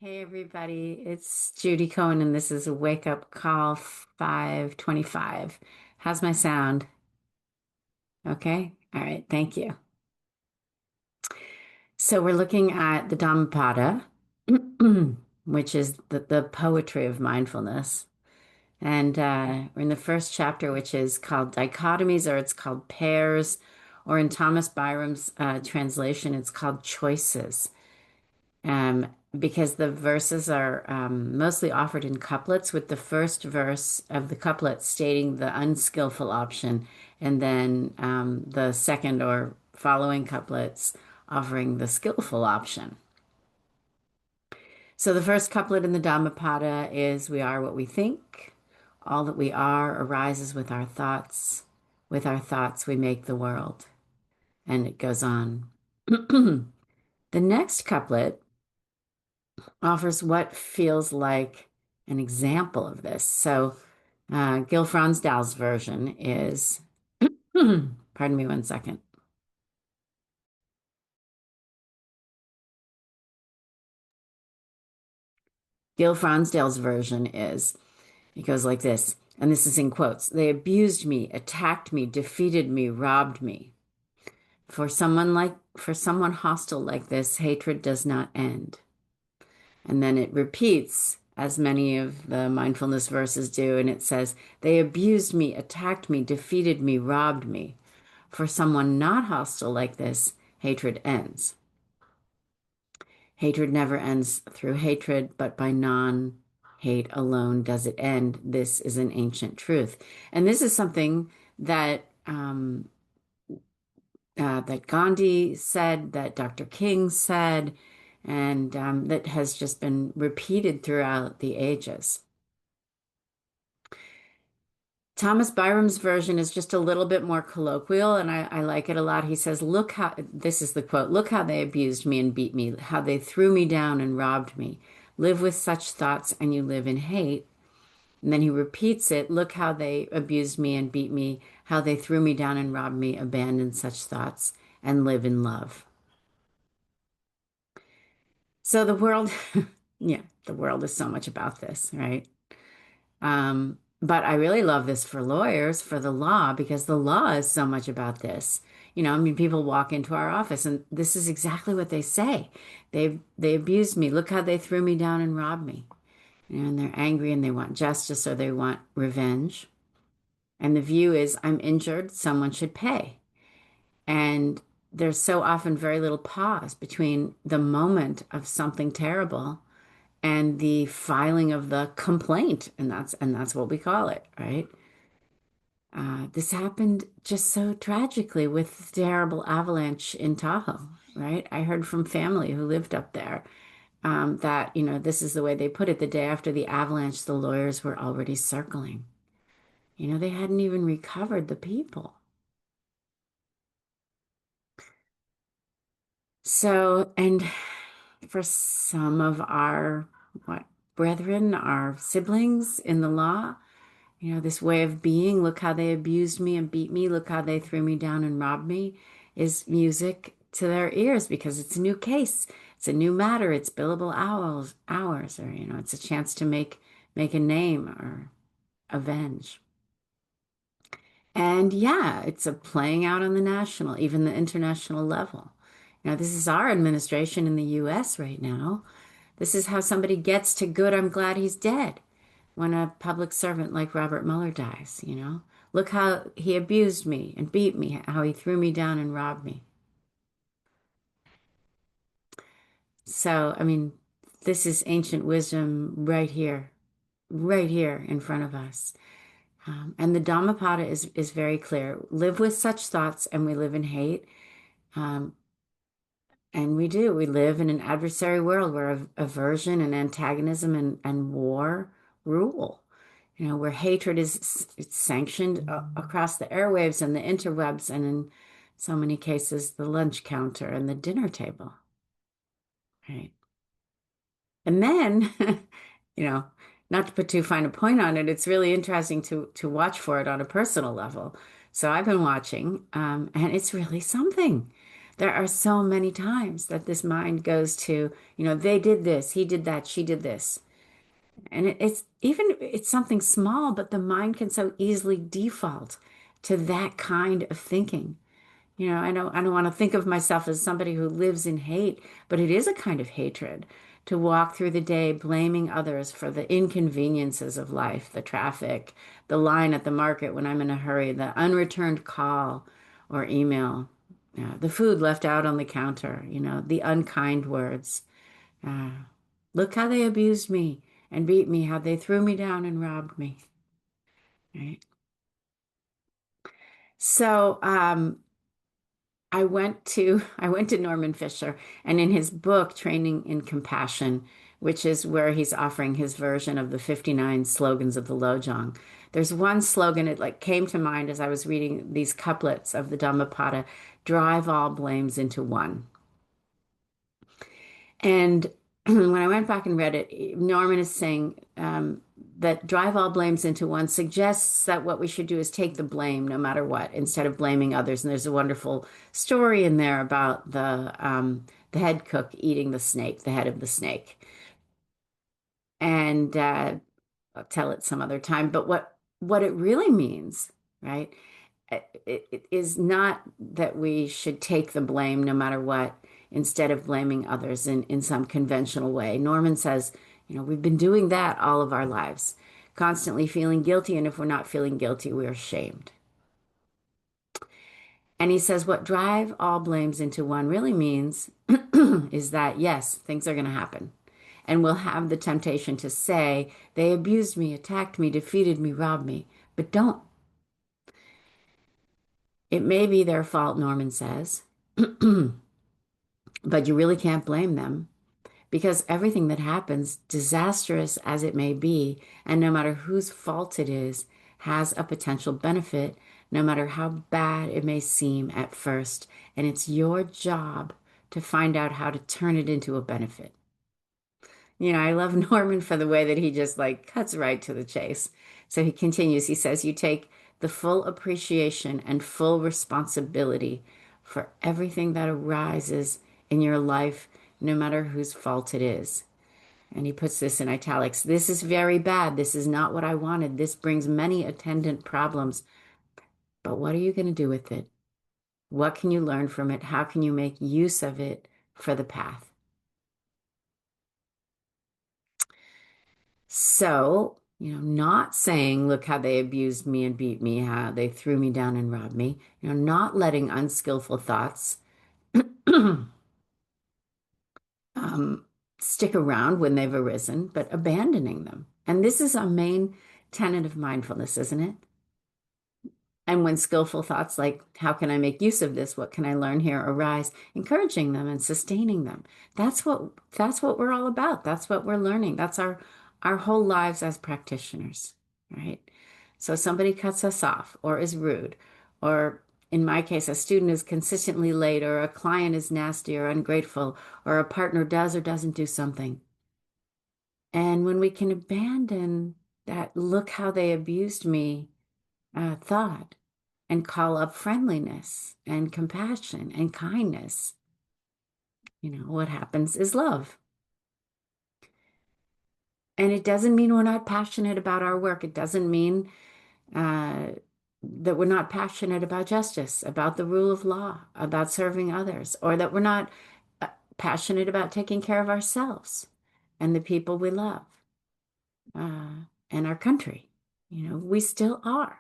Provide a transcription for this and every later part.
Hey everybody, it's Judy Cohen and this is a wake up call 525. How's my sound? Okay. All right. Thank you. So we're looking at the Dhammapada, which is the poetry of mindfulness. And we're in the first chapter, which is called Dichotomies, or it's called Pairs, or in Thomas Byram's translation, it's called Choices. Because the verses are mostly offered in couplets, with the first verse of the couplet stating the unskillful option, and then the second or following couplets offering the skillful option. So the first couplet in the Dhammapada is, "We are what we think. All that we are arises with our thoughts. With our thoughts, we make the world." And it goes on. The next couplet offers what feels like an example of this. So, Gil Fronsdal's version is, pardon me one second. Gil Fronsdal's version is, it goes like this, and this is in quotes: "They abused me, attacked me, defeated me, robbed me. For someone hostile like this, hatred does not end." And then it repeats, as many of the mindfulness verses do, and it says, "They abused me, attacked me, defeated me, robbed me. For someone not hostile like this, hatred ends. Hatred never ends through hatred, but by non-hate alone does it end. This is an ancient truth." And this is something that Gandhi said, that Dr. King said, and that has just been repeated throughout the ages. Thomas Byram's version is just a little bit more colloquial, and I like it a lot. He says, "Look how," this is the quote, "look how they abused me and beat me, how they threw me down and robbed me. Live with such thoughts and you live in hate." And then he repeats it, "Look how they abused me and beat me, how they threw me down and robbed me. Abandon such thoughts and live in love." So the world, yeah, the world is so much about this, right? But I really love this for lawyers, for the law, because the law is so much about this. I mean, people walk into our office and this is exactly what they say. They abused me. Look how they threw me down and robbed me. And they're angry and they want justice or they want revenge. And the view is, I'm injured, someone should pay. And there's so often very little pause between the moment of something terrible and the filing of the complaint, and that's what we call it, right? This happened just so tragically with the terrible avalanche in Tahoe, right? I heard from family who lived up there that, this is the way they put it. The day after the avalanche, the lawyers were already circling. They hadn't even recovered the people. So, and for some of our, what, brethren, our siblings in the law, this way of being, look how they abused me and beat me, look how they threw me down and robbed me, is music to their ears because it's a new case. It's a new matter. It's billable hours, or, it's a chance to make a name or avenge. And yeah, it's a playing out on the national, even the international level. This is our administration in the US right now. This is how somebody gets to good, "I'm glad he's dead," when a public servant like Robert Mueller dies. Look how he abused me and beat me, how he threw me down and robbed me. So, I mean, this is ancient wisdom right here in front of us. And the Dhammapada is very clear. Live with such thoughts and we live in hate. Um, and we do. We live in an adversary world where aversion and antagonism and war rule. Where hatred is it's sanctioned across the airwaves and the interwebs, and in so many cases, the lunch counter and the dinner table, right? And then, you know, not to put too fine a point on it, it's really interesting to watch for it on a personal level. So I've been watching, and it's really something. There are so many times that this mind goes to, they did this, he did that, she did this. And it's something small, but the mind can so easily default to that kind of thinking. I don't want to think of myself as somebody who lives in hate, but it is a kind of hatred to walk through the day blaming others for the inconveniences of life, the traffic, the line at the market when I'm in a hurry, the unreturned call or email, the food left out on the counter, the unkind words. Uh, Look how they abused me and beat me, how they threw me down and robbed me. Right? So, I went to Norman Fisher, and in his book Training in Compassion, which is where he's offering his version of the 59 slogans of the Lojong, there's one slogan. It like came to mind as I was reading these couplets of the Dhammapada: drive all blames into one. And when I went back and read it, Norman is saying that drive all blames into one suggests that what we should do is take the blame no matter what, instead of blaming others. And there's a wonderful story in there about the head cook eating the snake, the head of the snake. And I'll tell it some other time. But what it really means, right? It is not that we should take the blame no matter what, instead of blaming others in some conventional way. Norman says, we've been doing that all of our lives, constantly feeling guilty, and if we're not feeling guilty, we're shamed. And he says what drive all blames into one really means is that, yes, things are going to happen. And we'll have the temptation to say, they abused me, attacked me, defeated me, robbed me. But don't. It may be their fault, Norman says, but you really can't blame them because everything that happens, disastrous as it may be, and no matter whose fault it is, has a potential benefit, no matter how bad it may seem at first. And it's your job to find out how to turn it into a benefit. I love Norman for the way that he just like cuts right to the chase. So he continues, he says, you take the full appreciation and full responsibility for everything that arises in your life, no matter whose fault it is. And he puts this in italics. This is very bad. This is not what I wanted. This brings many attendant problems. But what are you going to do with it? What can you learn from it? How can you make use of it for the path? So, not saying, look how they abused me and beat me, how they threw me down and robbed me, not letting unskillful thoughts um, stick around when they've arisen, but abandoning them. And this is a main tenet of mindfulness, isn't it? And when skillful thoughts like, how can I make use of this? What can I learn here arise, encouraging them and sustaining them. That's what we're all about. That's what we're learning. That's our whole lives as practitioners, right? So somebody cuts us off or is rude, or in my case, a student is consistently late, or a client is nasty or ungrateful, or a partner does or doesn't do something. And when we can abandon that, look how they abused me thought, and call up friendliness and compassion and kindness, what happens is love. And it doesn't mean we're not passionate about our work. It doesn't mean uh, that we're not passionate about justice, about the rule of law, about serving others, or that we're not passionate about taking care of ourselves and the people we love and our country. We still are.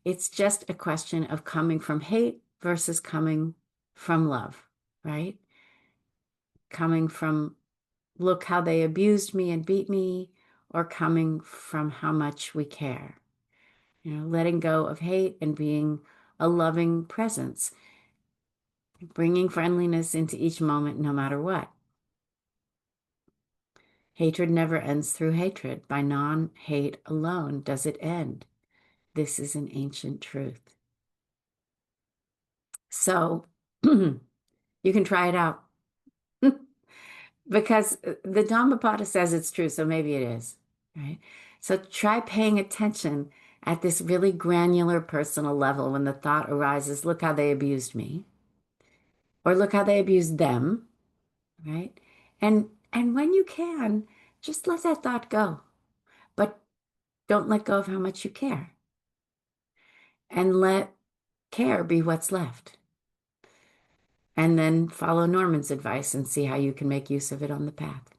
It's just a question of coming from hate versus coming from love, right? Coming from, look how they abused me and beat me, or coming from how much we care. Letting go of hate and being a loving presence, bringing friendliness into each moment, no matter what. Hatred never ends through hatred. By non-hate alone does it end. This is an ancient truth. So you can try it out because the Dhammapada says it's true, so maybe it is, right? So try paying attention at this really granular personal level when the thought arises, look how they abused me. or look how they abused them, right? And when you can, just let that thought go, but don't let go of how much you care, and let care be what's left. And then follow Norman's advice and see how you can make use of it on the path.